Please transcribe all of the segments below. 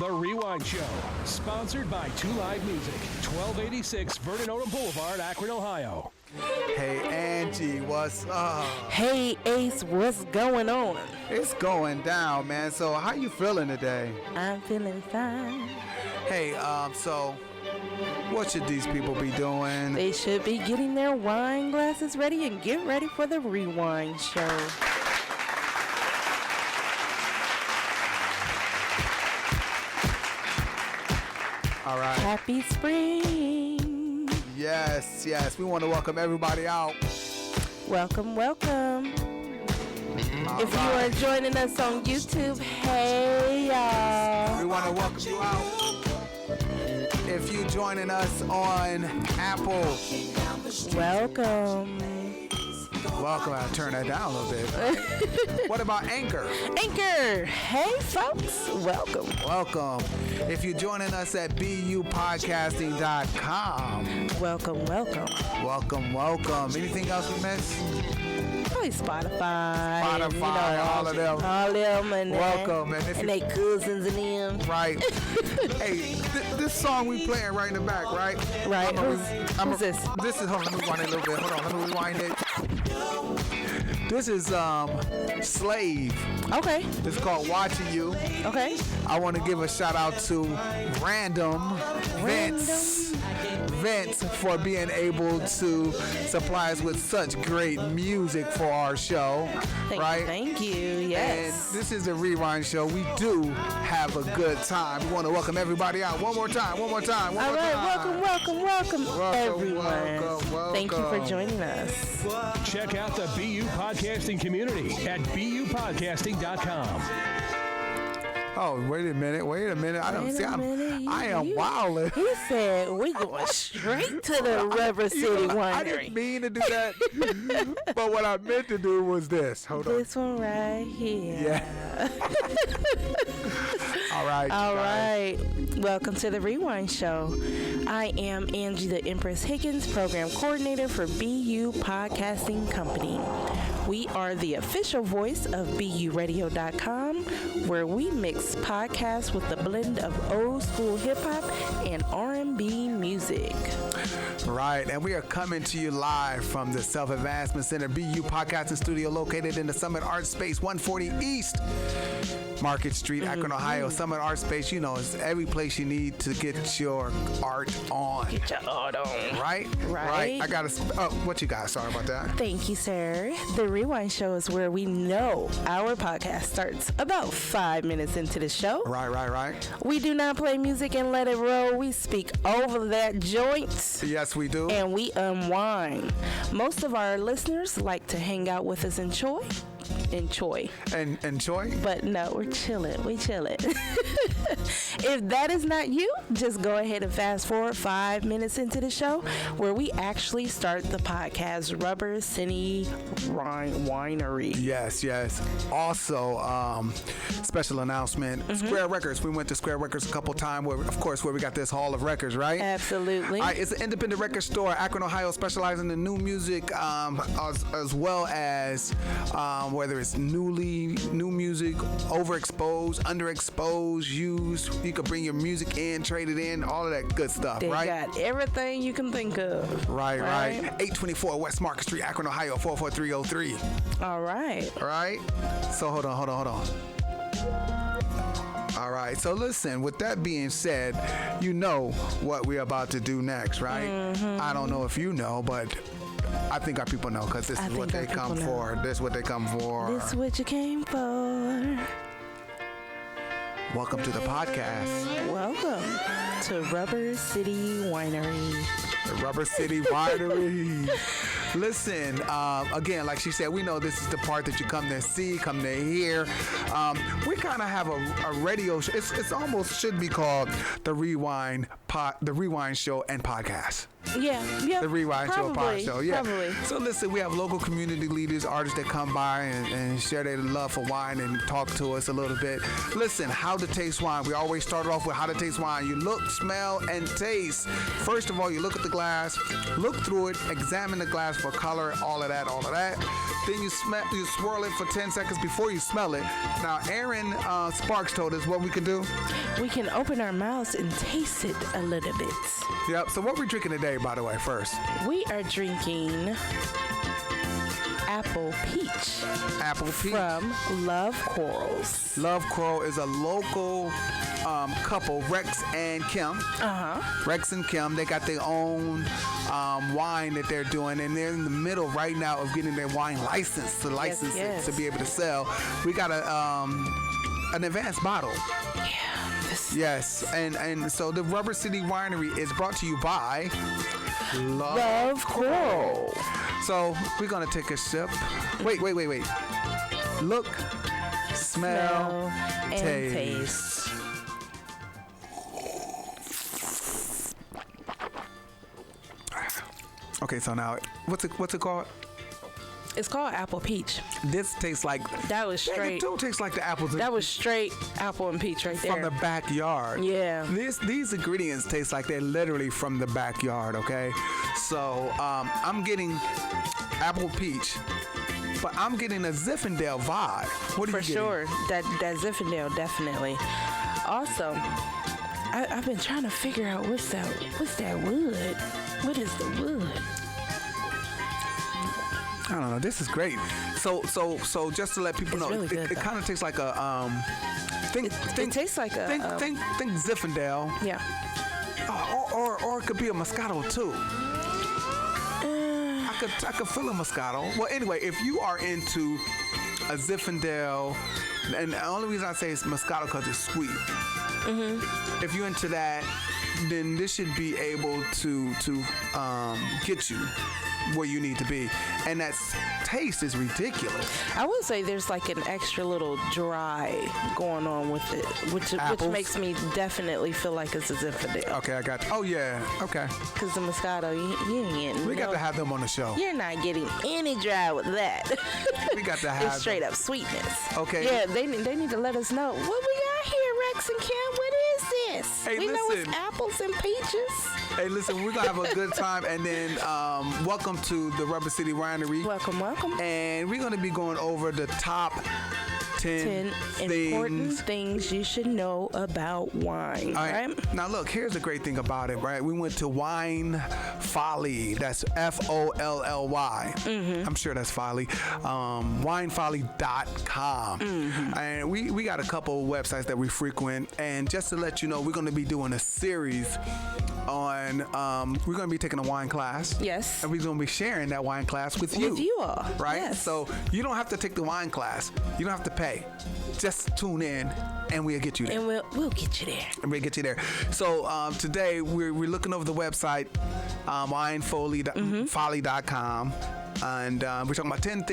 The Rewine Show, sponsored by 2 Live Music, 1286 Vernon Odom Boulevard, Akron, Ohio. Hey, Angie, what's up? Hey, Ace, what's going on? It's going down, man. So how you feeling today? I'm feeling fine. Hey, so what should these people be doing? They should be getting their wine glasses ready and get ready for the Rewine Show. All right. Happy spring. Yes. We want to welcome everybody out. Welcome. If you are joining us on YouTube, hey, y'all. We want to welcome you out. If you joining us on Apple, welcome. I'll turn that down a little bit. What about Anchor? Hey, folks. Welcome. If you're joining us at bupodcasting.com. Welcome. Anything else we missed? Probably Spotify, all of them. And welcome, and they cousins and them. Right. Hey, this song we playing right in the back, right? Right. Who's this? This is. Hold on, let me rewind it a little bit. Hold on, let me rewind it. This is Slave. Okay. It's called Watching You. Okay. I want to give a shout out to Random Vince for being able to supply us with such great music for our show. Thank you. Yes. And this is the Rewine Show. We do have a good time. We want to welcome everybody out. One more time. All right. Welcome, everyone. Welcome. Thank you for joining us. Check out the BU Podcasting community at bupodcasting.com. Oh, wait a minute. I am wildin'. He said we going straight to the Rubber City Winery. I didn't mean to do that. But what I meant to do was this. Hold on. This one right here. Yeah. All right. Welcome to the Rewine Show. I am Angie, the Empress Higgins, Program Coordinator for BU Podcasting Company. We are the official voice of BURadio.com, where we mix podcasts with a blend of old school hip hop and R&B music. Right, and we are coming to you live from the Self-Advancement Center BU Podcasting Studio located in the Summit Art Space, 140 East Market Street, Akron, Ohio. Summit Art Space, is every place you need to get your art on. Get your art on. Right. I got to, what you got? Sorry about that. Thank you, sir. The Rewind Show is where we know our podcast starts about 5 minutes into the show. Right. We do not play music and let it roll. We speak over that joint. Yes, we do. And we unwind. Most of our listeners like to hang out with us and enjoy. But no, we're chilling. If that is not you, just go ahead and fast forward 5 minutes into the show where we actually start the podcast, Rubber City Winery. Yes. Also, special announcement, Square Records. We went to Square Records a couple times where we got this Hall of Records, right? Absolutely. It's an independent record store, Akron, Ohio, specializing in new music, as well as whether it's new music, overexposed, underexposed, used. You could bring your music in, trade it in, all of that good stuff, they right? Got everything you can think of. Right. 824 West Market Street, Akron, Ohio, 44303. All right. So hold on. All right. So listen, with that being said, you know what we're about to do next, right? Mm-hmm. I don't know if you know, but I think our people know because this is what they come for. This is what you came for. Welcome to the podcast. Welcome to Rubber City Winery. The Rubber City Winery. Listen, again, like she said, we know this is the part that you come to see, come to hear. We kind of have a radio show. It's almost should be called the Rewind Show and Podcast. Yeah. The Rewine Show, Probably. Pod Show. Yeah. Probably. So listen, we have local community leaders, artists that come by and share their love for wine and talk to us a little bit. Listen, how to taste wine. We always start off with how to taste wine. You look, smell, and taste. First of all, you look at the glass, look through it, examine the glass for color, all of that. Then you swirl it for 10 seconds before you smell it. Now, Aaron Sparks told us what we can do. We can open our mouths and taste it a little bit. Yep. So what we drinking today, by the way, first? We are drinking Apple Peach Apple Peach. from Love Corals. Love Coral is a local couple, Rex and Kim. Rex and Kim, they got their own wine that they're doing, and they're in the middle right now of getting their wine license Yes. it to be able to sell. We got an advanced bottle. Yes, and so the Rubber City Winery is brought to you by Love Coral. So we're gonna take a sip. Wait. Look, smell, and taste. Okay, so now what's it called? It's called Apple Peach. This tastes like That was It straight. don't taste like the apples That was straight apple and peach right from there. the backyard. Yeah. These ingredients taste like they're literally from the backyard. Okay, so I'm getting apple peach, but I'm getting a Zinfandel vibe. What are For you getting? sure. That Zinfandel, definitely. Also, I've been trying to figure out what's that wood? What is the wood? I don't know. This is great. So just to let people It's know, really good, it though. kind of tastes like a It tastes like a think Zinfandel, yeah. or it could be a Moscato too. I could feel a Moscato. Well, anyway, if you are into a Zinfandel, and the only reason I say it's Moscato because it's sweet. Mm-hmm. If you're into that, then this should be able to get you where you need to be. And that taste is ridiculous. I will say there's like an extra little dry going on with it, which Apples? makes me definitely feel like it's a Zinfandel. Okay, I got you. Oh, yeah. Okay. Because the Moscato, you ain't getting We got to have them on the show. You're not getting any dry with that. We got to have It's straight up sweetness. Okay. Yeah, they need to let us know what we got here, Rex and Kim. What is this? Hey, we know listen. it's apples and peaches. Hey, listen, we're going to have a good time. And then welcome to the Rubber City Winery. Welcome. And we're going to be going over the top 10 important things. things you should know about wine, All right? Now, look, here's the great thing about it, right? We went to Wine Folly. That's Folly. I'm sure that's Folly. Winefolly.com. And we got a couple websites that we frequent. And just to let you know, we're going to be doing a series on, we're going to be taking a wine class. Yes. And we're going to be sharing that wine class with you. With you all. Right? Yes. So you don't have to take the wine class. You don't have to pay. Just tune in and we'll get you there. And we'll get you there. And we'll get you there. So today we're looking over the website, winefolly.com. And we're talking about 10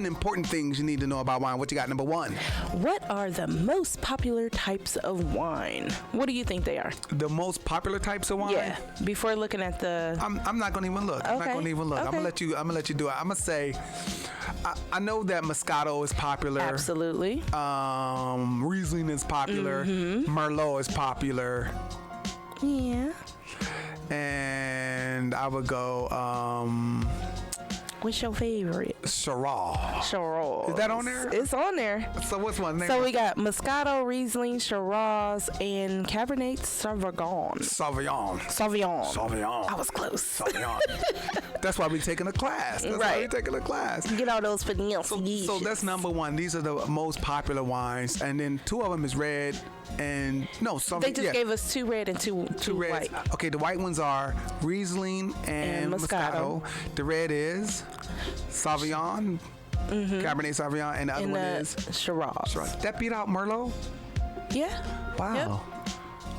important things you need to know about wine. What you got? Number one. What are the most popular types of wine? What do you think they are? The most popular types of wine? Yeah. Before looking at the I'm not gonna even look. I'm not Okay. gonna even look. Okay. I'm gonna let you do it. I'm gonna say I know that Moscato is popular. Absolutely. Riesling is popular. Merlot is popular. Yeah. And I would go What's your favorite? Syrah. Shiraz. Is that on there? It's on there. So what's one name? So we got Moscato, Riesling, Shiraz, and Cabernet Sauvignon. Sauvignon. I was close. Sauvignon. That's why we're taking a class. That's why Right. we're taking a class. Get all those finesse. So that's number one. These are the most popular wines, and then two of them is red, and no, some They just gave us two red and two reds. white. Okay, the white ones are Riesling and Moscato. The red is Sauvignon, Cabernet Sauvignon, and the other And one is Shiraz. That beat out Merlot. Yeah. Wow. Yep.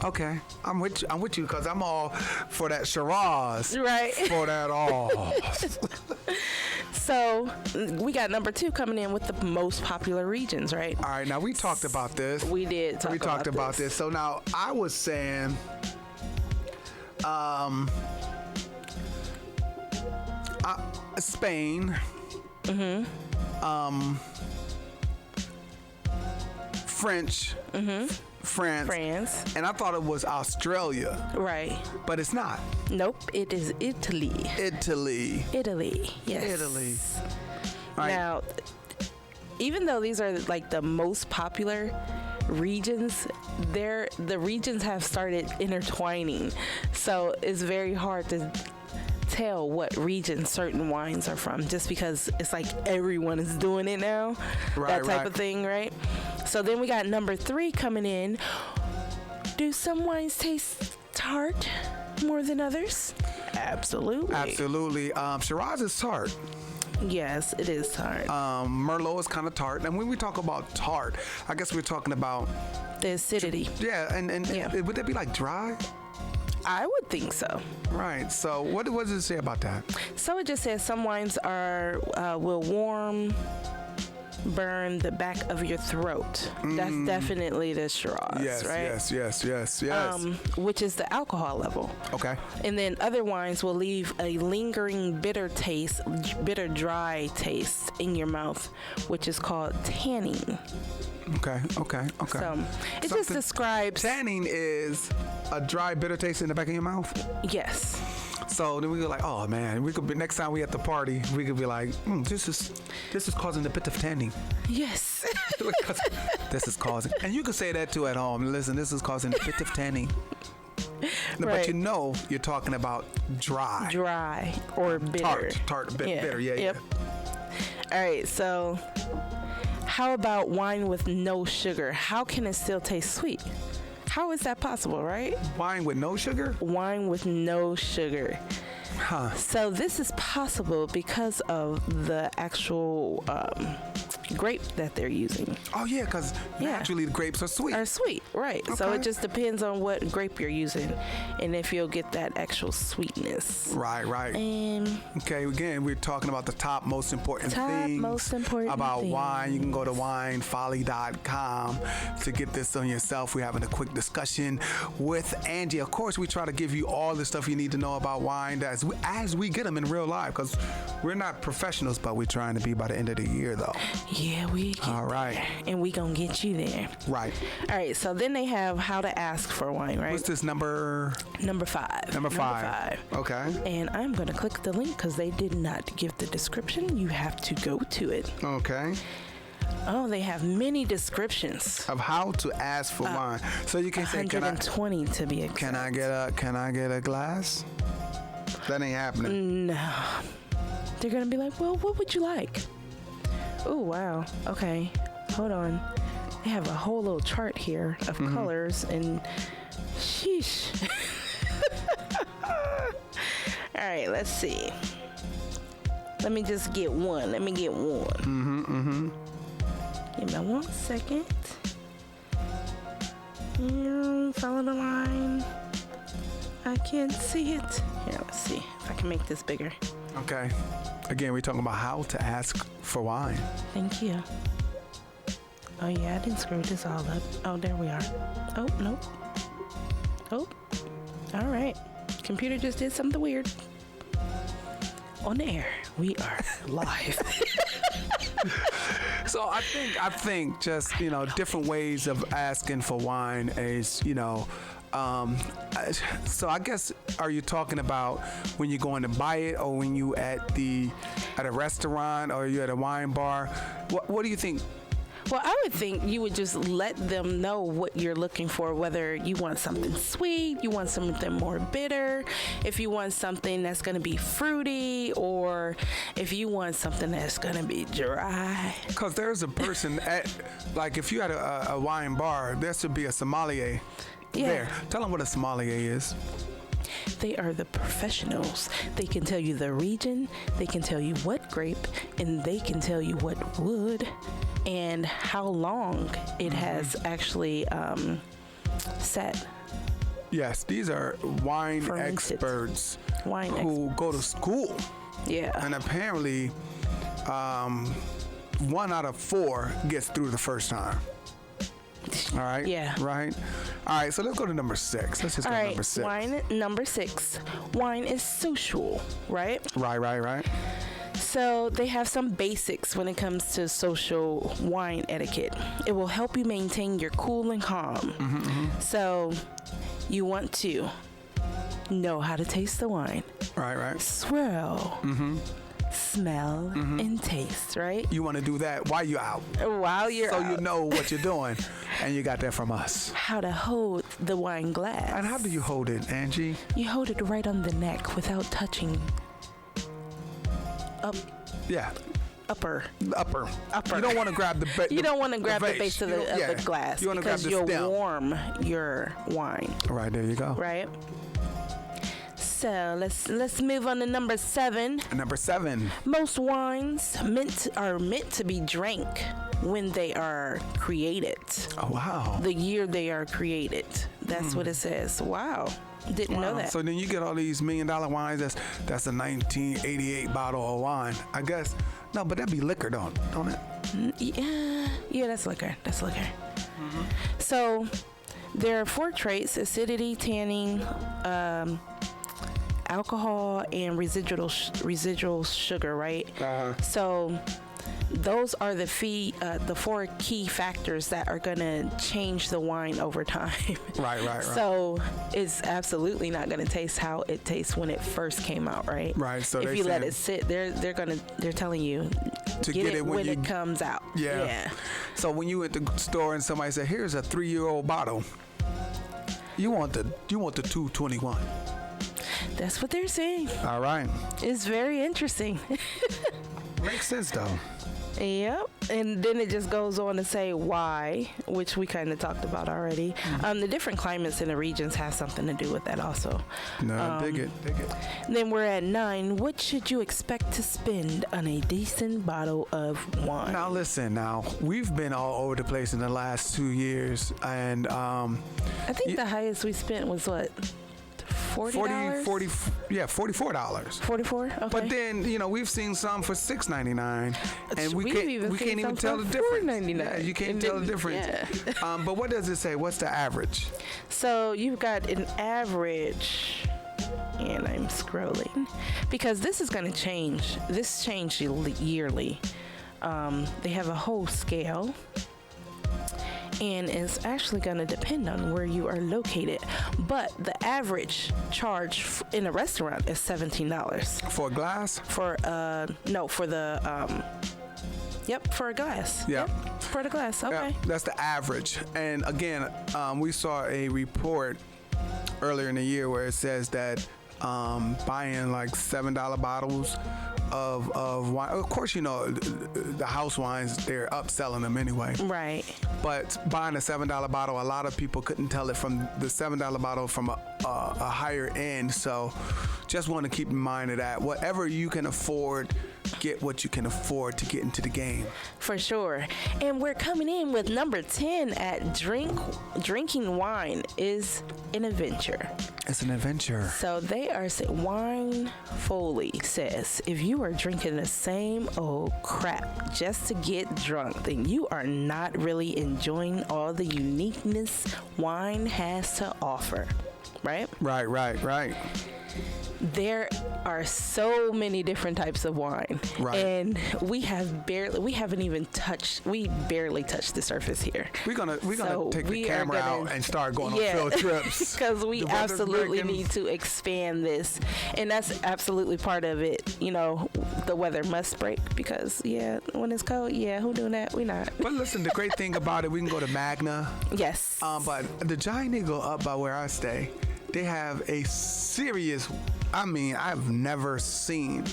Okay, I'm with you because I'm all for that Shiraz. Right. For that all. So we got number 2 coming in with the most popular regions, right? All right, now we talked about this. We did talk We talked about this. So now I was saying, Spain. Mm-hmm. French. Mm-hmm. France. And I thought it was Australia. Right. But it's not. Nope. It is Italy. Italy. Yes. Italy. All right. Now, even though these are like the most popular regions, the regions have started intertwining, so it's very hard to tell what region certain wines are from, just because it's like everyone is doing it now, that type of thing, right? So then we got number 3 coming in. Do some wines taste tart more than others? Absolutely. Shiraz is tart. Yes, it is tart. Merlot is kind of tart. And when we talk about tart, I guess we're talking about the acidity. Yeah, and would that be like dry? I would think so. Right. So what does it say about that? So it just says some wines will burn the back of your throat. That's definitely the Shiraz, right? Yes. Which is the alcohol level. Okay. And then other wines will leave a lingering bitter dry taste in your mouth, which is called tanning. Okay. So it just describes... Tanning is a dry, bitter taste in the back of your mouth? Yes. So then we go like, oh man, we could be, next time we at the party, we could be like, this is causing a bit of tanning. Yes. This is causing, and you can say that too at home. Listen, this is causing a bit of tanning. But you're talking about dry or bitter. Tart, bitter. Yeah. All right, so how about wine with no sugar? How can it still taste sweet? How is that possible, right? Wine with no sugar? Wine with no sugar. Huh. So this is possible because of the actual grape that they're using. Oh, yeah, because naturally the grapes are sweet. Right. Okay. So it just depends on what grape you're using and if you'll get that actual sweetness. Right. Okay, again, we're talking about the top most important things about wine. You can go to winefolly.com to get this on yourself. We're having a quick discussion with Angie. Of course, we try to give you all the stuff you need to know about wine as we get them in real life, because we're not professionals, but we're trying to be by the end of the year, though. Yeah, we get all right there, and we gonna get you there. Right. All right, so then they have how to ask for wine, right? What's this number 5? Number 5. Okay. And I'm gonna click the link because they did not give the description. You have to go to it. Okay. Oh, they have many descriptions of how to ask for wine. So you can say 120 to be exact. Can I get a glass? That ain't happening. No. They're gonna be like, well, what would you like? Oh, wow. Okay. Hold on. They have a whole little chart here of colors and sheesh. All right, let's see. Let me just get one. Give me 1 second. Follow the line. I can't see it. Here, let's see if I can make this bigger. Okay. Again, we're talking about how to ask for wine. Thank you. Oh, yeah, I didn't screw this all up. Oh, there we are. Oh, nope. Oh, all right. Computer just did something weird. On the air, we are live. So I think just, different ways of asking for wine is, so I guess, are you talking about when you're going to buy it, or when you at a restaurant, or you at a wine bar? What do you think? Well, I would think you would just let them know what you're looking for, whether you want something sweet, you want something more bitter, if you want something that's going to be fruity, or if you want something that's going to be dry. Because there's a person if you had a wine bar, there should be a sommelier there. Tell them what a sommelier is. They are the professionals. They can tell you the region, they can tell you what grape, and they can tell you what wood and how long it has actually sat. Yes, these are wine experts who go to school. Yeah. And apparently 1 out of 4 gets through the first time. All right. Yeah. Right. All right. So let's go to number 6. Let's just go to number 6. Wine number 6. Wine is social, right? Right. So they have some basics when it comes to social wine etiquette. It will help you maintain your cool and calm. So you want to know how to taste the wine. Right. Swirl. Smell and taste, right? You want to do that while you're out. While you're out. So you know what you're doing. And you got that from us. How to hold the wine glass. And how do you hold it, Angie? You hold it right on the neck without touching up. Yeah. Upper. You don't want to grab the base. You don't want to grab the base of the glass, you want to grab because the you'll stem. warm your wine. Right, there you go. Right. So let's move on to number 7. Number 7. Most wines are meant to be drank when they are created. Oh wow. The year they are created. That's what it says. Wow. Didn't know that. So then you get all these $1 million wines. That's a 1988 bottle of wine. I guess. No, but that'd be liquor, don't it? Yeah, that's liquor. So there are 4 traits: acidity, tanning, alcohol, and residual sugar, right? So those are the 4 key factors that are going to change the wine over time. Right. So it's absolutely not going to taste how it tastes when it first came out, right? Right. So if you let it sit, they're telling you to get it when it comes out. Yeah. So when you at the store and somebody said, "Here's a 3-year-old bottle," you want the 221. That's what they're saying. All right. It's very interesting. Makes sense though. Yep. And then it just goes on to say why, which we kind of talked about already. The different climates in the regions have something to do with that also. No, dig it. Then we're at 9. What should you expect to spend on a decent bottle of wine? Now listen, we've been all over the place in the last 2 years, and I think the highest we spent was what? $44? $44. 44? Okay. But then, we've seen some for $6.99, and we can't even tell the difference. $4.99. Yeah, you can't tell the difference. Yeah. But what does it say? What's the average? So you've got an average, and I'm scrolling because this is going to change. This changes yearly. They have a whole scale. And it's actually going to depend on where you are located. But the average charge in a restaurant is $17. For a glass? For a glass. Yeah. For the glass, okay. Yeah, that's the average. And again, we saw a report earlier in the year where it says that buying like $7 bottles of wine. Of course, the house wines, they're upselling them anyway. Right. But buying a $7 bottle, a lot of people couldn't tell it from the $7 bottle from a higher end. So just want to keep in mind of that. Whatever you can afford, get what you can afford to get into the game. For sure. And we're coming in with number 10 at drinking wine is an adventure. It's an adventure. So they are saying, Wine Foley says, if you are drinking the same old crap just to get drunk, then you are not really enjoying all the uniqueness wine has to offer. Right? Right. There are so many different types of wine, right. And we barely touched the surface here. We're gonna take the camera out and start going on field trips because we absolutely need to expand this, and that's absolutely part of it. The weather must break because when it's cold, who doing that? We not. But listen, the great thing about it, we can go to Magna. Yes. But the Giant Eagle up by where I stay, they have a serious. I've never seen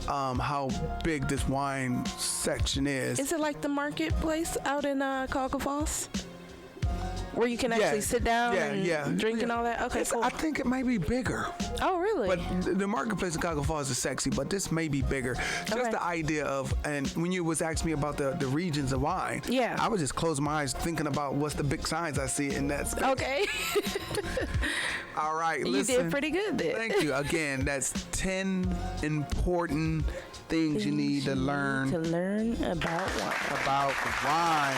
how big this wine section is. Is it like the marketplace out in Cuyahoga Falls? Where you can actually sit down and drink and all that? Okay, cool. I think it might be bigger. Oh, really? But the marketplace in Cuyahoga Falls is sexy, but this may be bigger. Just the idea of, and when you was asking me about the regions of wine, I was just closing my eyes thinking about what's the big signs I see in that space. Okay. All right, listen. You did pretty good there. Thank you. Again, that's 10 important things you need to learn. About wine.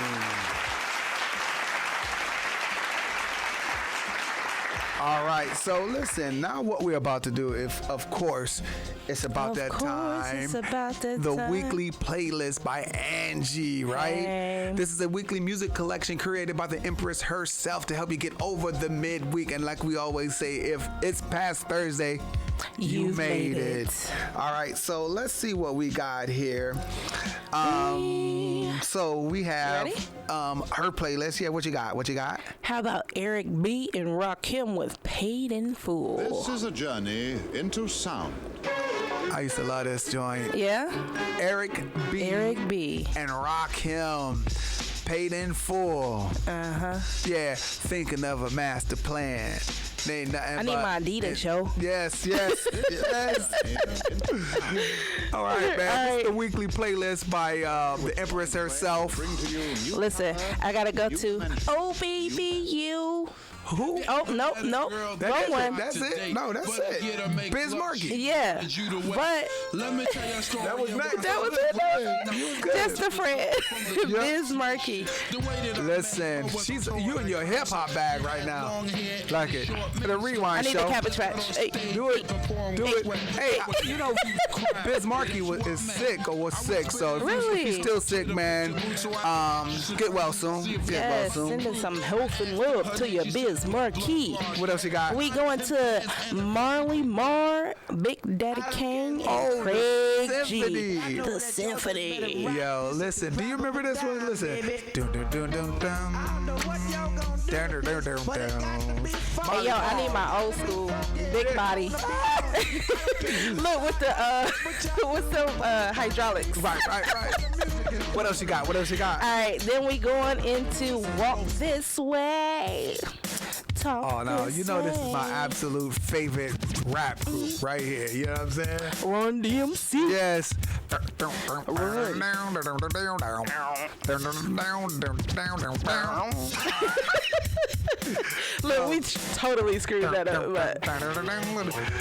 All right, so listen, now what we're about to do, if of course, it's about that time. It's about that the time. weekly playlist by Angie, right? Hey. This is a weekly music collection created by the Empress herself to help you get over the midweek. And like we always say, if it's past Thursday, you made it. All right, so let's see what we got here. So we have her playlist. Yeah, what you got? What you got? How about Eric B. and Rakim with Paid in Full? This is a journey into sound. I used to love this joint. Yeah? Eric B. And Rakim. Paid in Full. Yeah, thinking of a master plan. I need my Adidas show. Yes. All right, man. This is the weekly playlist by the Empress herself. Listen, I gotta go to Oh Baby You. Who? Oh, no. Wrong one. That's it. No, that's it. Biz Markie. Yeah. But let me tell you a story. That was next. that was it. Just a friend. Biz Markie. Listen, you in your hip hop bag right now. Like it. The Rewind I need show. the Cabbage Patch. Hey. Do it. Hey, you know, Biz Markie is sick or was sick, so if he's still sick, man, get well soon. Get well soon. Sending some health and love to your Biz Markie. What else you got? We going to Marley Marr, Big Daddy Kane, and Craig Symphony. G. The Symphony. Yo, listen. Do you remember this one? Listen. Dun, dun, dun, dun, dun. Dun, dun, dun, dun, dun. Hey, yo, I need my old school big body. Look with the hydraulics. Right. What else you got? All right, then we going into Walk This Way. Oh no, you know this is my absolute favorite rap group right here. You know what I'm saying? Run DMC. Yes. Look, we totally screwed that up. But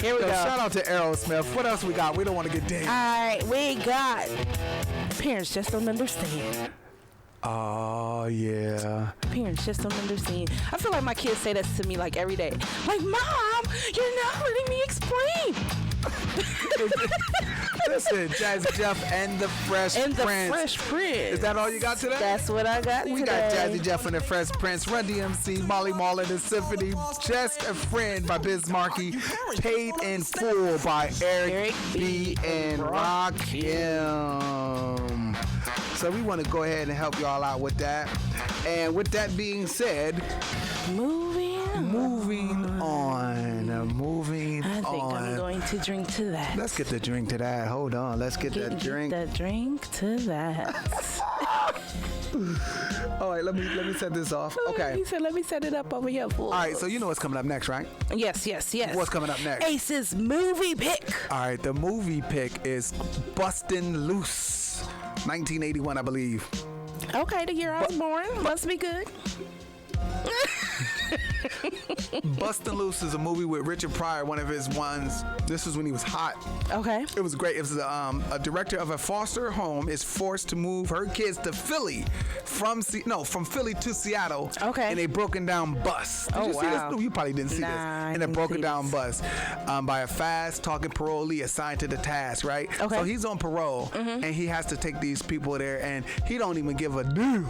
here we go. Shout out to Aerosmith. What else we got? We don't want to get dinged. All right, we got Parents Just Don't Understand. Oh yeah. Parents just don't understand. I feel like my kids say that to me like every day. Like, Mom, you're not letting me explain. Listen, Jazzy Jeff and the Fresh Prince. Is that all you got today? That's what I got We today. got Jazzy Jeff and the Fresh Prince, Run DMC, Molly Marlin, the Symphony, Just a Friend by Biz Markie, Paid in Full by Eric B. and Rakim. So we want to go ahead and help y'all out with that. And with that being said, moving on. I think I'm going to drink to that. Let's get the drink to that. Hold on. Let's get that drink. The drink to that. All right, let me set this off. Okay. He said, let me set it up over here for All right, so you know what's coming up next, right? Yes. What's coming up next? Ace's movie pick. All right, the movie pick is Bustin' Loose, 1981, I believe. Okay, the year I was born. Must be good. Bustin' Loose is a movie with Richard Pryor, one of his ones. This was when he was hot. Okay. It was great. It was a director of a foster home is forced to move her kids to Philly from Philly to Seattle. Okay. In a broken down bus. Did you see wow. this? You probably didn't see Nah, this. I In a didn't broken see down this. bus by a fast talking parolee assigned to the task, right? Okay. So he's on parole and he has to take these people there and he don't even give a damn.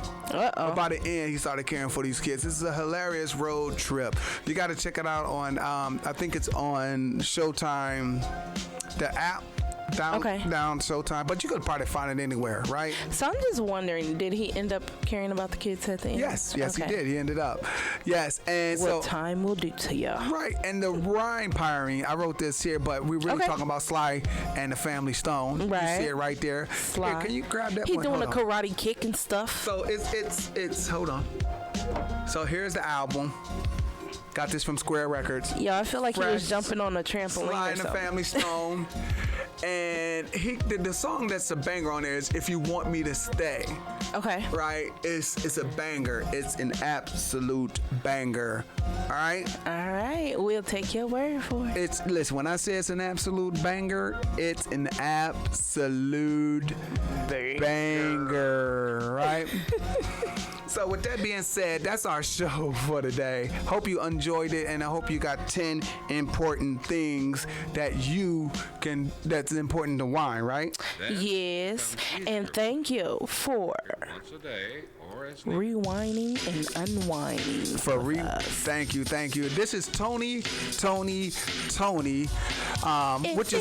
By the end, he started caring for these kids. This is a hilarious road trip. You got to check it out on, I think it's on Showtime, the app. Down Showtime, but you could probably find it anywhere, right? So I'm just wondering, did he end up caring about the kids at the end? Yes, Okay. he did. He ended up. Yes, and What time will do to you. Right, and the rhyme pirating, I wrote this here, but we're really talking about Sly and the Family Stone. Right. You see it right there. Sly. Here, can you grab that He one? doing a Hold on. karate kick and stuff. So it's hold on. So here's the album. Got this from Square Records. Yeah, I feel like he Fresh, was jumping on a trampoline Sly or and the something. Family Stone. And the song that's a banger on there is If You Want Me to Stay. Okay. Right? It's a banger. It's an absolute banger. All right? All right. We'll take your word for it. Listen, when I say it's an absolute banger, it's an absolute banger, right? So with that being said, that's our show for today. Hope you enjoyed it, and I hope you got 10 important things that's important to wine, right? Yes, and thank you for Once a day or as needed. rewinding and unwinding. Thank you. This is Tony, which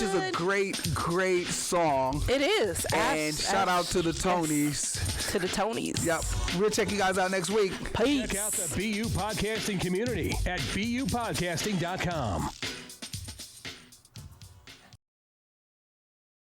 is a great song. It is. And shout out to the Tonys. To the Tonys. Yep. We'll check you guys out next week. Peace. Check out the BU podcasting community at bupodcasting.com.